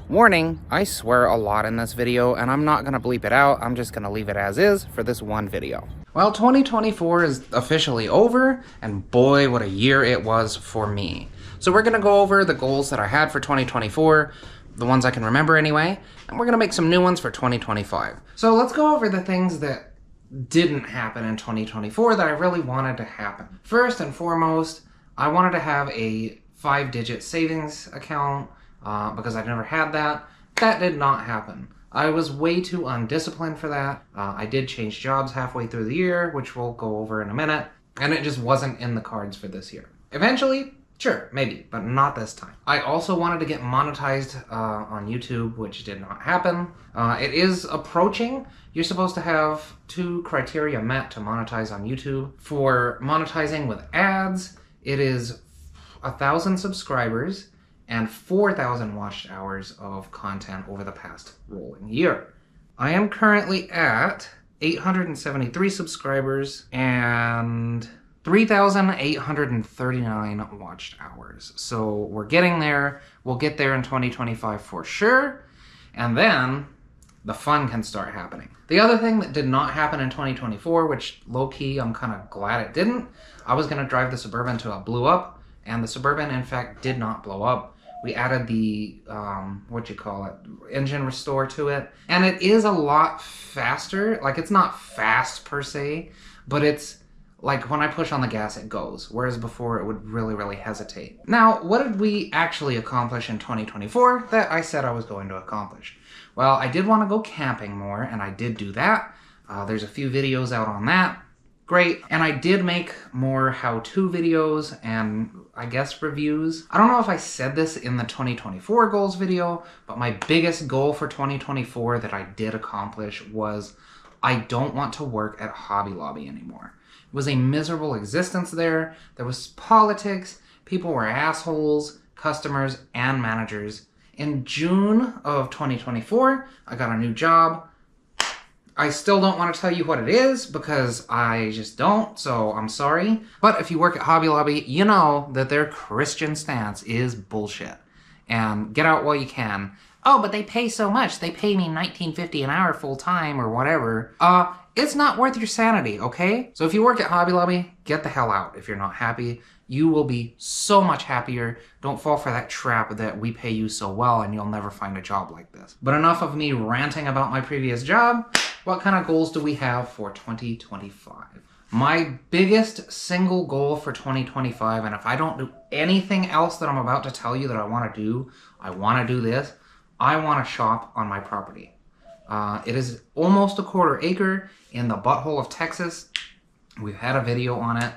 Warning, I swear a lot in this video, and I'm not gonna bleep it out, I'm just gonna leave it as is for this one video. Well, 2024 is officially over, and boy, what a year it was for me. So we're gonna go over the goals that I had for 2024, the ones I can remember anyway, and we're gonna make some new ones for 2025. So let's go over the things that didn't happen in 2024 that I really wanted to happen. First and foremost, I wanted to have a 5-digit savings account because I've never had that. That did not happen. I was way too undisciplined for that. I did change jobs halfway through the year, which we'll go over in a minute, and it just wasn't in the cards for this year. Eventually, sure, maybe, but not this time. I also wanted to get monetized on YouTube, which did not happen. It is approaching. You're supposed to have 2 criteria met to monetize on YouTube. For monetizing with ads, it is 1,000 subscribers and 4,000 watched hours of content over the past rolling year. I am currently at 873 subscribers and 3,839 watched hours. So we're getting there. We'll get there in 2025 for sure. And then the fun can start happening. The other thing that did not happen in 2024, which low-key I'm kind of glad it didn't, I was going to drive the Suburban until it blew up, and the Suburban in fact did not blow up. We added the, engine restore to it. And it is a lot faster. Like, it's not fast per se, but it's like when I push on the gas, it goes. Whereas before, it would really hesitate. Now, what did we actually accomplish in 2024 that I said I was going to accomplish? Well, I did want to go camping more, and I did do that. There's a few videos out on that. Great. And I did make more how-to videos and, I guess, reviews. I don't know if I said this in the 2024 goals video, but my biggest goal for 2024 that I did accomplish was I don't want to work at Hobby Lobby anymore. It was a miserable existence there. There was politics. People were assholes, customers, and managers. In June of 2024, I got a new job. I still don't want to tell you what it is because I just don't, so I'm sorry. But if you work at Hobby Lobby, you know that their Christian stance is bullshit. And get out while you can. Oh, but they pay so much. They pay me $19.50 an hour full time or whatever. It's not worth your sanity, okay? So if you work at Hobby Lobby, get the hell out if you're not happy. You will be so much happier. Don't fall for that trap that we pay you so well and you'll never find a job like this. But enough of me ranting about my previous job. What kind of goals do we have for 2025? My biggest single goal for 2025, and if I don't do anything else that I'm about to tell you that I want to do, I want to do this. I want to shop on my property. It is almost a 1/4 acre in the butthole of Texas. We've had a video on it.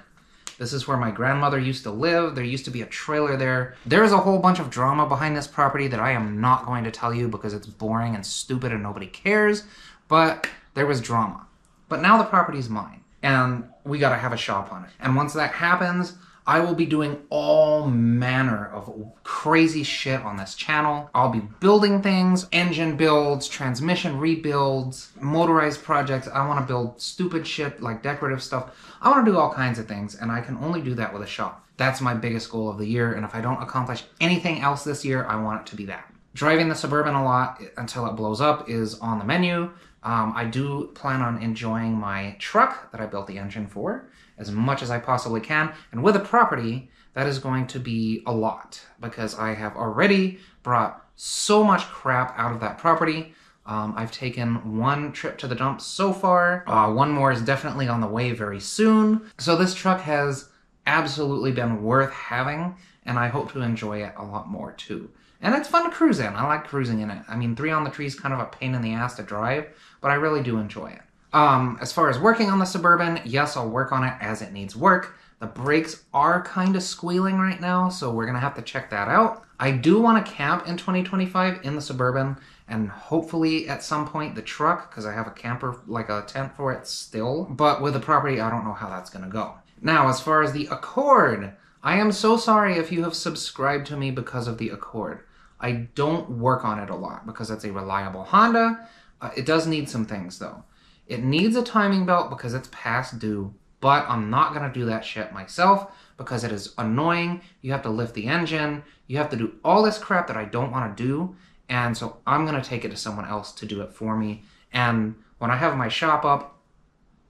This is where my grandmother used to live. There used to be a trailer there. There's a whole bunch of drama behind this property that I am not going to tell you because it's boring and stupid and nobody cares. But there was drama. But now the property's mine. And we gotta have a shop on it. And once that happens, I will be doing all manner of crazy shit on this channel. I'll be building things, engine builds, transmission rebuilds, motorized projects. I want to build stupid shit like decorative stuff. I want to do all kinds of things, and I can only do that with a shop. That's my biggest goal of the year, and if I don't accomplish anything else this year, I want it to be that. Driving the Suburban a lot until it blows up is on the menu. I do plan on enjoying my truck that I built the engine for as much as I possibly can. And with a property, that is going to be a lot because I have already brought so much crap out of that property. I've taken 1 trip to the dump so far. 1 more is definitely on the way very soon. So this truck has absolutely been worth having, and I hope to enjoy it a lot more too. And it's fun to cruise in. I like cruising in it. I mean, 3 on the Tree is kind of a pain in the ass to drive, but I really do enjoy it. As far as working on the Suburban, yes, I'll work on it as it needs work. The brakes are kind of squealing right now, so we're going to have to check that out. I do want to camp in 2025 in the Suburban, and hopefully at some point the truck, because I have a camper, like a tent for it still. But with the property, I don't know how that's going to go. Now, as far as the Accord, I am so sorry if you have subscribed to me because of the Accord. I don't work on it a lot because it's a reliable Honda. It does need some things though. It needs a timing belt because it's past due, but I'm not going to do that shit myself because it is annoying. You have to lift the engine. You have to do all this crap that I don't want to do, And so I'm going to take it to someone else to do it for me. And when I have my shop up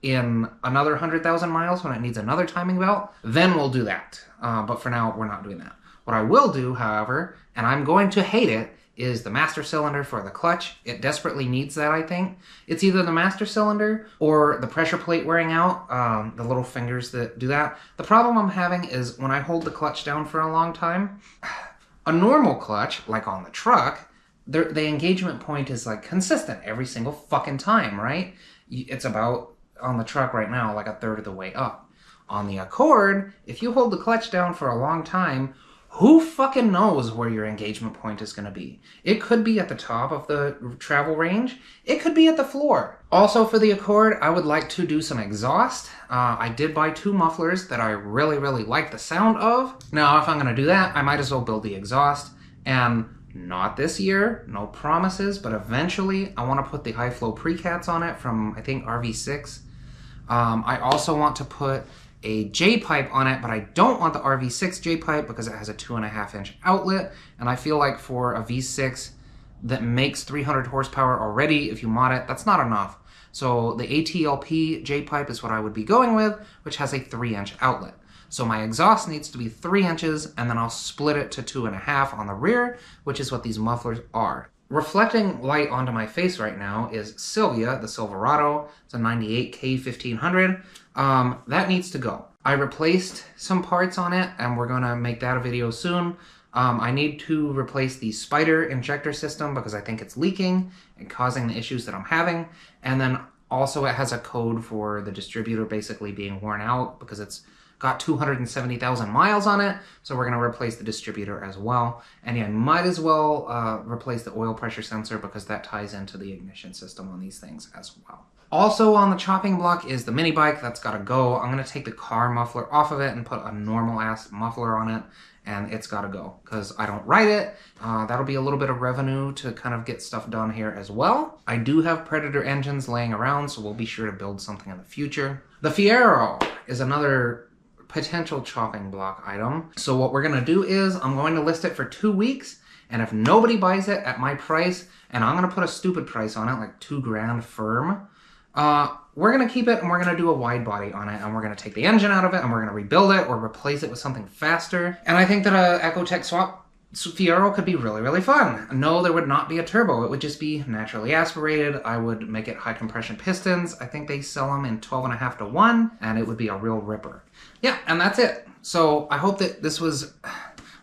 in another 100,000 miles, when it needs another timing belt, then we'll do that. But for now, we're not doing that. What I will do, however, and I'm going to hate it, is the master cylinder for the clutch. It desperately needs that, I think. It's either the master cylinder or the pressure plate wearing out, the little fingers that do that. The problem I'm having is when I hold the clutch down for a long time, a normal clutch, like on the truck, the engagement point is like consistent every single fucking time, right? It's about, on the truck right now, like a third of the way up. On the Accord, if you hold the clutch down for a long time, who fucking knows where your engagement point is going to be? It could be at the top of the travel range. It could be at the floor. Also for the Accord, I would like to do some exhaust. I did buy 2 mufflers that I really, really like the sound of. Now, if I'm going to do that, I might as well build the exhaust. And not this year, no promises, but eventually I want to put the high flow precats on it from, I think, RV6. I also want to put a J-pipe on it, but I don't want the RV6 J-pipe because it has a 2.5-inch outlet, and I feel like for a V6 that makes 300 horsepower already, if you mod it, that's not enough. So the ATLP J-pipe is what I would be going with, which has a 3-inch outlet. So my exhaust needs to be 3 inches, and then I'll split it to 2.5 on the rear, which is what these mufflers are. Reflecting light onto my face right now is Silvia, the Silverado. It's a 98K 1500. That needs to go. I replaced some parts on it, and we're gonna make that a video soon. I need to replace the spider injector system because I think it's leaking and causing the issues that I'm having. And then also it has a code for the distributor basically being worn out because it's got 270,000 miles on it, so we're going to replace the distributor as well. And yeah, I might as well replace the oil pressure sensor because that ties into the ignition system on these things as well. Also on the chopping block is the mini bike. That's got to go. I'm going to take the car muffler off of it and put a normal ass muffler on it, and it's got to go because I don't ride it. That'll be a little bit of revenue to kind of get stuff done here as well. I do have Predator engines laying around, so we'll be sure to build something in the future. The Fiero is another potential chopping block item. So what we're gonna do is I'm going to list it for 2 weeks, and if nobody buys it at my price, and I'm gonna put a stupid price on it, like $2,000 firm, we're gonna keep it and we're gonna do a wide body on it, and we're gonna take the engine out of it and we're gonna rebuild it or replace it with something faster. And I think that a Ecotec swap Fiero could be really, really fun. No, there would not be a turbo. It would just be naturally aspirated. I would make it high compression pistons. I think they sell them in 12.5 to 1, and it would be a real ripper. Yeah, and that's it. So I hope that this was...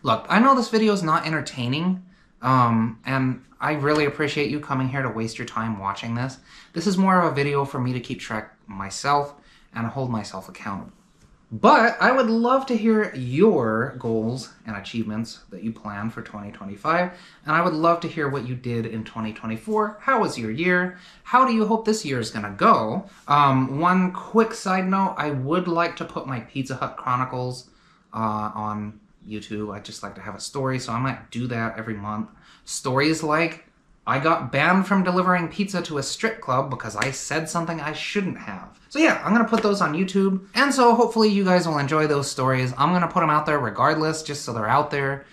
Look, I know this video is not entertaining, and I really appreciate you coming here to waste your time watching this. This is more of a video for me to keep track of myself and hold myself accountable. But I would love to hear your goals and achievements that you plan for 2025, and I would love to hear what you did in 2024. How was your year? How do you hope this year is gonna go? One quick side note, I would like to put my Pizza Hut Chronicles on YouTube. I just like to have a story, so I might do that every month. Stories like, I got banned from delivering pizza to a strip club because I said something I shouldn't have. So yeah, I'm gonna put those on YouTube, and so hopefully you guys will enjoy those stories. I'm gonna put them out there regardless, just so they're out there.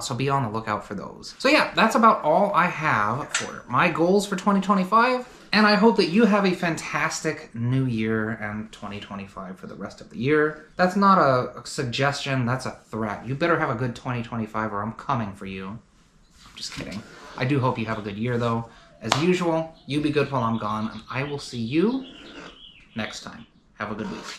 So be on the lookout for those. So yeah, that's about all I have for my goals for 2025. And I hope that you have a fantastic new year and 2025 for the rest of the year. That's not a suggestion, that's a threat. You better have a good 2025 or I'm coming for you. I'm just kidding. I do hope you have a good year though. As usual, you be good while I'm gone, and I will see you next time. Have a good week.